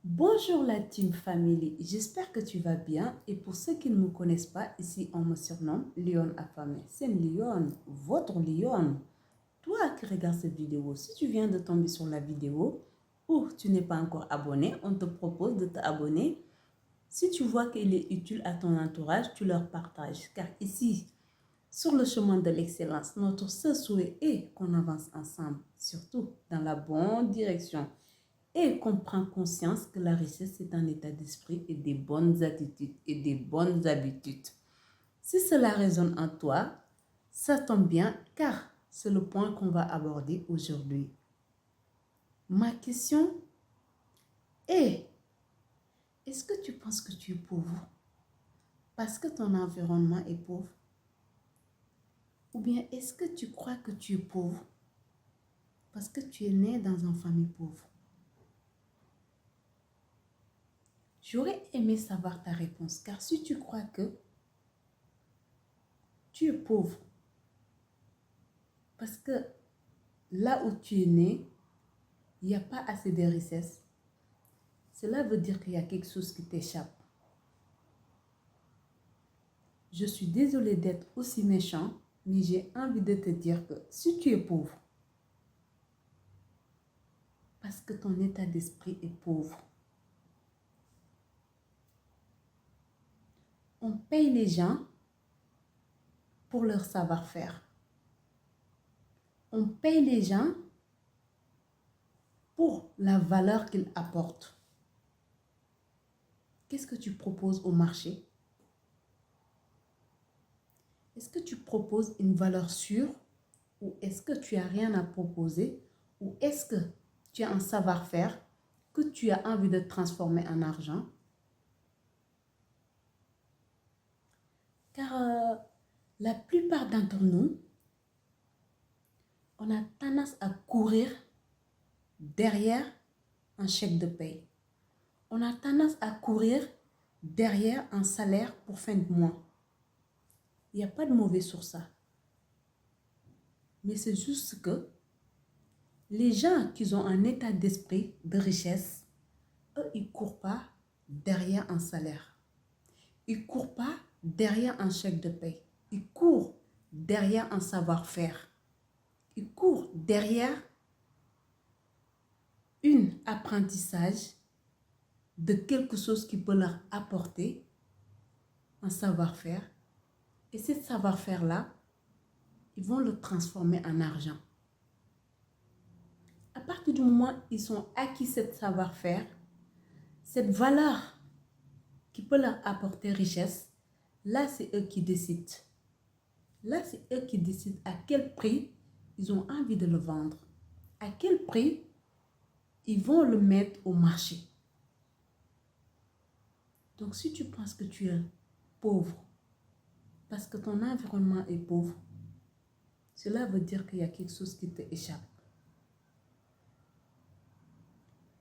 Bonjour la Team Family, j'espère que tu vas bien et pour ceux qui ne me connaissent pas, ici on me surnomme Lyon affamé. C'est Lyon, votre Lyon. Toi qui regardes cette vidéo, si tu viens de tomber sur la vidéo ou tu n'es pas encore abonné, on te propose de t'abonner. Si tu vois qu'il est utile à ton entourage, tu leur partages car ici, sur le chemin de l'excellence, notre seul souhait est qu'on avance ensemble, surtout dans la bonne direction et qu'on prend conscience que la richesse est un état d'esprit et des bonnes attitudes et des bonnes habitudes. Si cela résonne en toi, ça tombe bien car c'est le point qu'on va aborder aujourd'hui. Ma question est, est-ce que tu penses que tu es pauvre parce que ton environnement est pauvre? Ou bien est-ce que tu crois que tu es pauvre parce que tu es né dans une famille pauvre? J'aurais aimé savoir ta réponse car si tu crois que tu es pauvre parce que là où tu es né, il n'y a pas assez de richesse, cela veut dire qu'il y a quelque chose qui t'échappe. Je suis désolée d'être aussi méchant, mais j'ai envie de te dire que si tu es pauvre, parce que ton état d'esprit est pauvre, on paye les gens pour leur savoir-faire. On paye les gens pour la valeur qu'ils apportent. Qu'est-ce que tu proposes au marché? Est-ce que tu proposes une valeur sûre ou est-ce que tu n'as rien à proposer ou est-ce que tu as un savoir-faire que tu as envie de transformer en argent? Car la plupart d'entre nous, on a tendance à courir derrière un chèque de paye. On a tendance à courir derrière un salaire pour fin de mois. Il n'y a pas de mauvais sur ça. Mais c'est juste que les gens qui ont un état d'esprit de richesse, eux, ils ne courent pas derrière un salaire. Ils ne courent pas derrière un chèque de paye. Ils courent derrière un savoir-faire. Ils courent derrière un apprentissage de quelque chose qui peut leur apporter un savoir-faire. Et ce savoir-faire-là, ils vont le transformer en argent. À partir du moment où ils ont acquis ce savoir-faire, cette valeur qui peut leur apporter richesse, là, c'est eux qui décident. Là, c'est eux qui décident à quel prix ils ont envie de le vendre. À quel prix ils vont le mettre au marché. Donc, si tu penses que tu es pauvre parce que ton environnement est pauvre, cela veut dire qu'il y a quelque chose qui te échappe.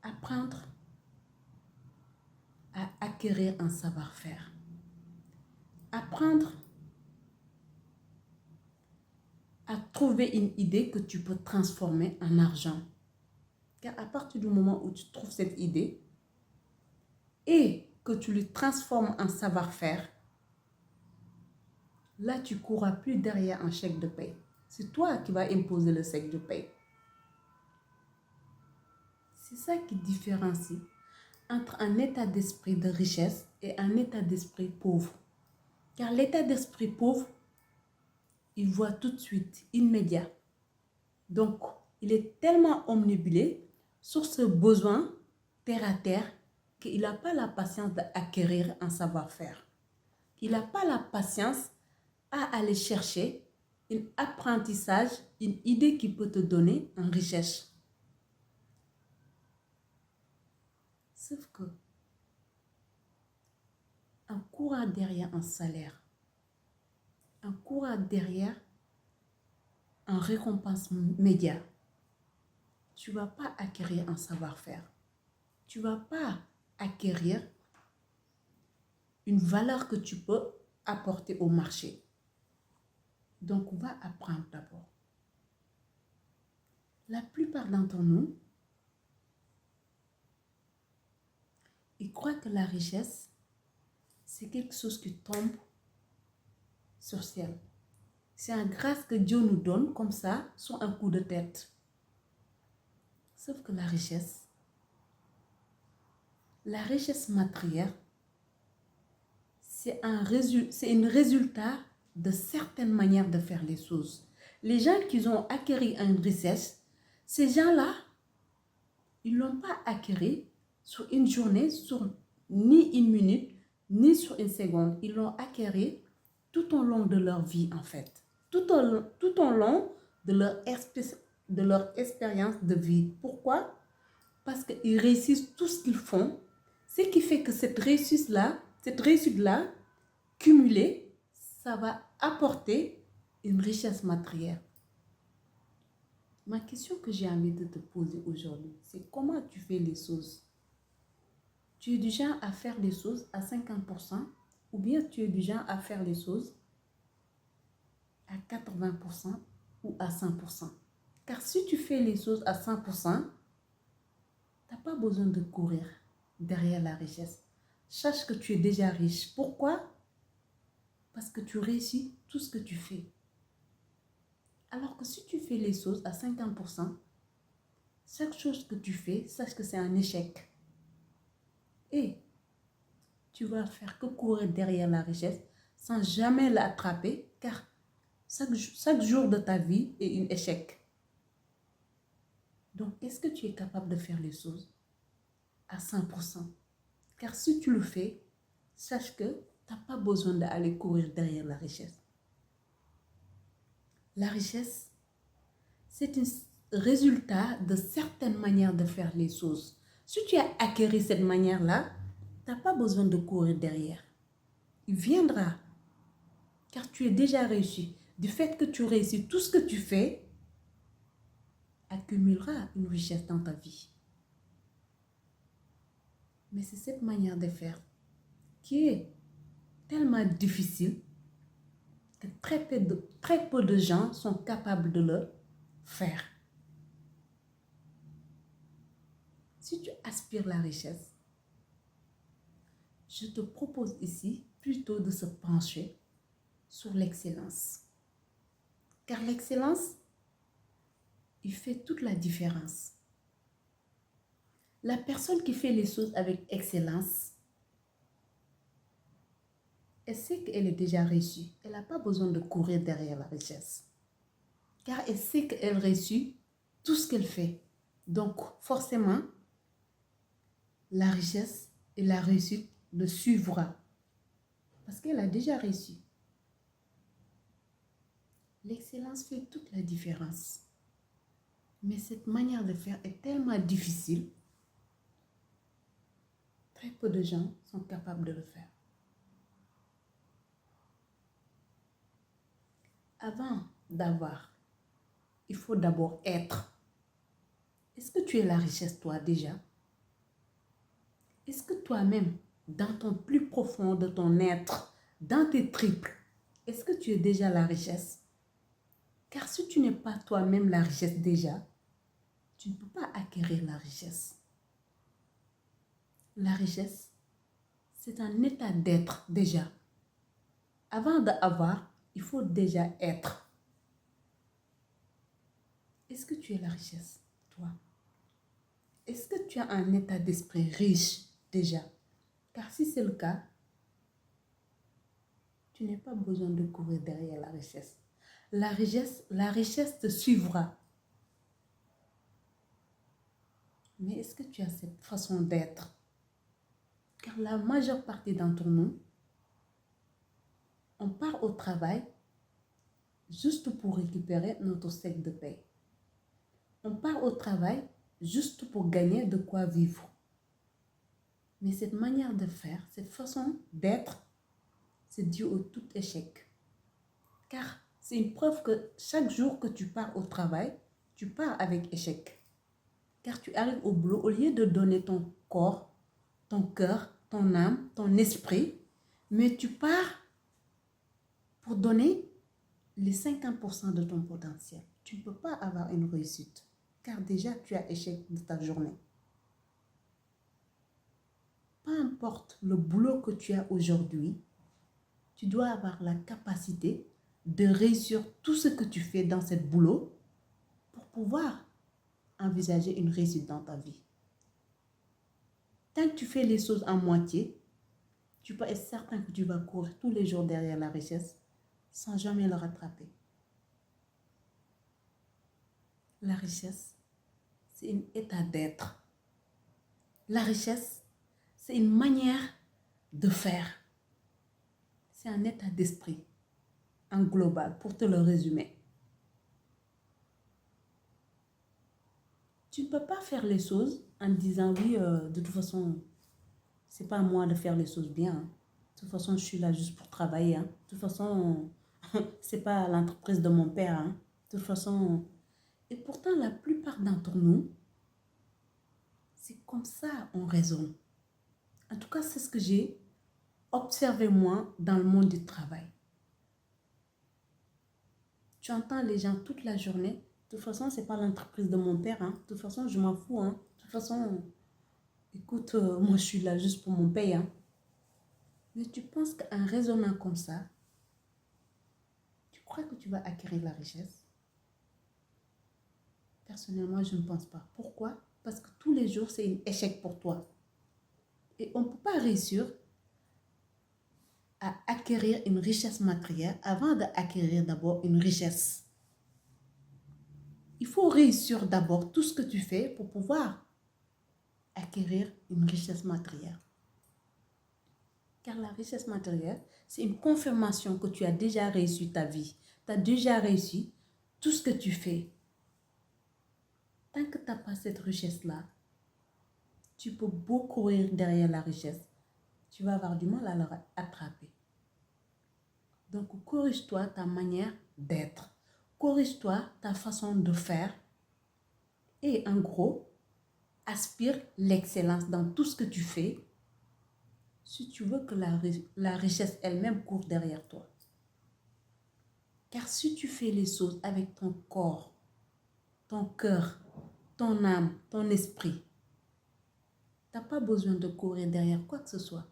Apprendre à acquérir un savoir-faire. Apprendre à trouver une idée que tu peux transformer en argent. Car à partir du moment où tu trouves cette idée et que tu le transformes en savoir-faire, là, tu ne courras plus derrière un chèque de paie. C'est toi qui vas imposer le chèque de paie. C'est ça qui différencie entre un état d'esprit de richesse et un état d'esprit pauvre. Car l'état d'esprit pauvre, il voit tout de suite, immédiat. Donc, il est tellement omnibulé sur ce besoin terre à terre qu'il n'a pas la patience d'acquérir un savoir-faire. Il n'a pas la patience à aller chercher un apprentissage, une idée qui peut te donner une richesse. Sauf que, en courant derrière un salaire, en courant derrière un récompense média, tu ne vas pas acquérir un savoir-faire. Tu ne vas pas acquérir une valeur que tu peux apporter au marché. Donc, on va apprendre d'abord. La plupart d'entre nous, Ils croient que la richesse, c'est quelque chose qui tombe sur ciel. C'est une grâce que Dieu nous donne comme ça, sur un coup de tête. Sauf que la richesse matérielle, c'est un résultat de certaines manières de faire les choses. Les gens qui ont acquis une richesse, ces gens-là, ils ne l'ont pas acquis sur une journée, sur ni une minute, ni sur une seconde. Ils l'ont acquis tout au long de leur vie, en fait. Tout au long de leur expérience de vie. Pourquoi? Parce qu'ils réussissent tout ce qu'ils font. Ce qui fait que cette réussite-là, cumulée, ça va apporter une richesse matérielle. Ma question que j'ai envie de te poser aujourd'hui, c'est comment tu fais les choses? Tu es du genre à faire les choses à 50% ou bien tu es du genre à faire les choses à 80% ou à 100%. Car si tu fais les choses à 100%, tu n'as pas besoin de courir derrière la richesse. Sache que tu es déjà riche. Pourquoi? Parce que tu réussis tout ce que tu fais. Alors que si tu fais les choses à 50%, chaque chose que tu fais, sache que c'est un échec. Et tu vas faire que courir derrière la richesse sans jamais l'attraper, car chaque jour de ta vie est un échec. Donc, est-ce que tu es capable de faire les choses à 100%? Car si tu le fais, sache que tu n'as pas besoin d'aller courir derrière la richesse. La richesse, c'est un résultat de certaines manières de faire les choses. Si tu as acquis cette manière-là, tu n'as pas besoin de courir derrière. Il viendra, car tu es déjà réussi. Du fait que tu réussis tout ce que tu fais, accumulera une richesse dans ta vie. Mais c'est cette manière de faire qui est tellement difficile que très peu de gens sont capables de le faire. Si tu aspires la richesse, je te propose ici plutôt de se pencher sur l'excellence. Car l'excellence, il fait toute la différence. La personne qui fait les choses avec excellence, elle sait qu'elle est déjà réussie. Elle n'a pas besoin de courir derrière la richesse. Car elle sait qu'elle réussit tout ce qu'elle fait. Donc, forcément, la richesse et la réussite le suivra. Parce qu'elle a déjà réussi. L'excellence fait toute la différence. Mais cette manière de faire est tellement difficile. Très peu de gens sont capables de le faire. Avant d'avoir, il faut d'abord être. Est-ce que tu es la richesse toi déjà? Est-ce que toi-même, dans ton plus profond de ton être, dans tes tripes, est-ce que tu es déjà la richesse? Car si tu n'es pas toi-même la richesse déjà, tu ne peux pas acquérir la richesse. La richesse, c'est un état d'être déjà. Avant d'avoir, il faut déjà être. Est-ce que tu es la richesse, toi? Est-ce que tu as un état d'esprit riche déjà? Car si c'est le cas, tu n'as pas besoin de courir derrière la richesse. La richesse te suivra. Mais est-ce que tu as cette façon d'être? Car la majeure partie d'entre nous, on part au travail juste pour récupérer notre chèque de paie. On part au travail juste pour gagner de quoi vivre. Mais cette manière de faire, cette façon d'être, c'est dû au tout échec. Car c'est une preuve que chaque jour que tu pars au travail, tu pars avec échec. Car tu arrives au boulot, au lieu de donner ton corps, ton cœur, ton âme, ton esprit, mais tu pars pour donner les 50% de ton potentiel. Tu ne peux pas avoir une réussite, car déjà tu as échec de ta journée. importe le boulot que tu as aujourd'hui, tu dois avoir la capacité de réussir tout ce que tu fais dans ce boulot pour pouvoir envisager une réussite dans ta vie. Tant que tu fais les choses en moitié, tu peux être certain que tu vas courir tous les jours derrière la richesse sans jamais le rattraper. La richesse, c'est un état d'être. La richesse, c'est une manière de faire. C'est un état d'esprit en global, pour te le résumer. Tu ne peux pas faire les choses en disant oui, de toute façon, c'est pas à moi de faire les choses bien. Hein. De toute façon, je suis là juste pour travailler. Hein. De toute façon, c'est pas l'entreprise de mon père. Hein. De toute façon, et pourtant, la plupart d'entre nous, c'est comme ça on raisonne. En tout cas, c'est ce que j'ai observé moi dans le monde du travail. Tu entends les gens toute la journée. De toute façon, c'est pas l'entreprise de mon père. Hein. De toute façon, je m'en fous. Hein. De toute façon, écoute, moi, je suis là juste pour mon paye. Hein. Mais tu penses qu'en raisonnant comme ça, tu crois que tu vas acquérir la richesse? Personnellement, je ne pense pas. Pourquoi? Parce que tous les jours, c'est un échec pour toi. Et on ne peut pas réussir à acquérir une richesse matérielle avant d'acquérir d'abord une richesse. Il faut réussir d'abord tout ce que tu fais pour pouvoir acquérir une richesse matérielle. Car la richesse matérielle, c'est une confirmation que tu as déjà réussi ta vie. Tu as déjà réussi tout ce que tu fais. Tant que tu n'as pas cette richesse-là, tu peux beau courir derrière la richesse. Tu vas avoir du mal à la attraper. Donc, corrige-toi ta manière d'être. Corrige-toi ta façon de faire. Et en gros, aspire l'excellence dans tout ce que tu fais si tu veux que la richesse elle-même court derrière toi. Car si tu fais les choses avec ton corps, ton cœur, ton âme, ton esprit, tu n'as pas besoin de courir derrière quoi que ce soit.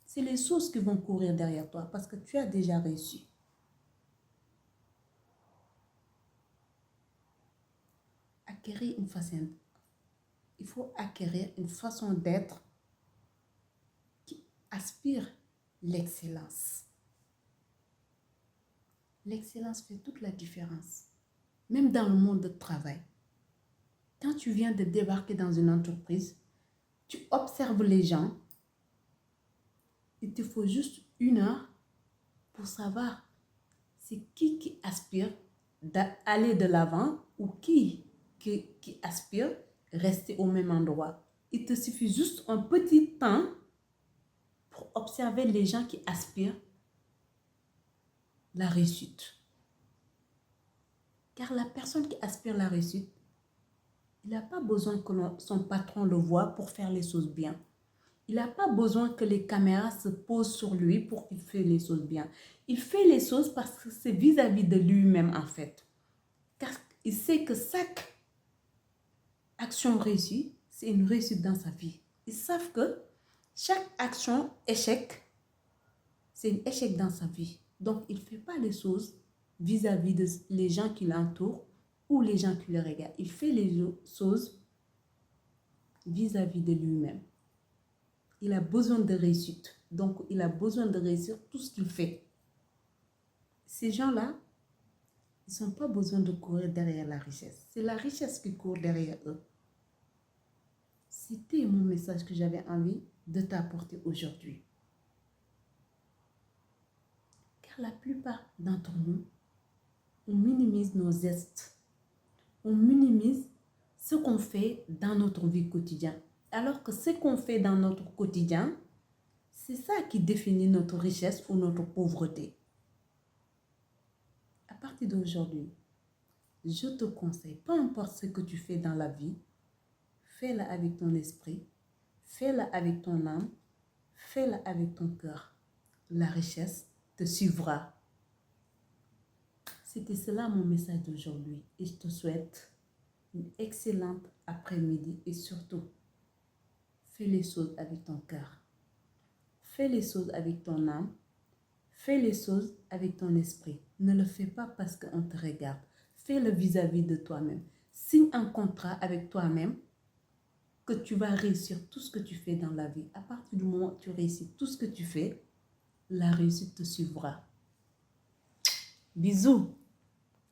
C'est les choses qui vont courir derrière toi parce que tu as déjà réussi. Il faut acquérir une façon d'être qui aspire l'excellence. L'excellence fait toute la différence, même dans le monde du travail. Quand tu viens de débarquer dans une entreprise, tu observes les gens, il te faut juste 1 heure pour savoir c'est qui aspire d'aller de l'avant ou qui aspire rester au même endroit. Il te suffit juste un petit temps pour observer les gens qui aspirent la réussite. Car la personne qui aspire la réussite, il n'a pas besoin que son patron le voie pour faire les choses bien. Il n'a pas besoin que les caméras se posent sur lui pour qu'il fasse les choses bien. Il fait les choses parce que c'est vis-à-vis de lui-même en fait. Car il sait que chaque action réussie, c'est une réussite dans sa vie. Ils savent que chaque action échec, c'est un échec dans sa vie. Donc, il ne fait pas les choses vis-à-vis des gens qui l'entourent ou les gens qui le regardent. Il fait les choses vis-à-vis de lui-même. Il a besoin de réussite. Donc, il a besoin de réussir tout ce qu'il fait. Ces gens-là, ils n'ont pas besoin de courir derrière la richesse. C'est la richesse qui court derrière eux. C'était mon message que j'avais envie de t'apporter aujourd'hui. Car la plupart d'entre nous, on minimise nos gestes. On minimise ce qu'on fait dans notre vie quotidienne. Alors que ce qu'on fait dans notre quotidien, c'est ça qui définit notre richesse ou notre pauvreté. À partir d'aujourd'hui, je te conseille, peu importe ce que tu fais dans la vie, fais-le avec ton esprit, fais-le avec ton âme, fais-le avec ton cœur. La richesse te suivra. C'était cela mon message d'aujourd'hui et je te souhaite une excellente après-midi et surtout, fais les choses avec ton cœur. Fais les choses avec ton âme. Fais les choses avec ton esprit. Ne le fais pas parce qu'on te regarde. Fais-le vis-à-vis de toi-même. Signe un contrat avec toi-même que tu vas réussir tout ce que tu fais dans la vie. À partir du moment où tu réussis tout ce que tu fais, la réussite te suivra. Bisous.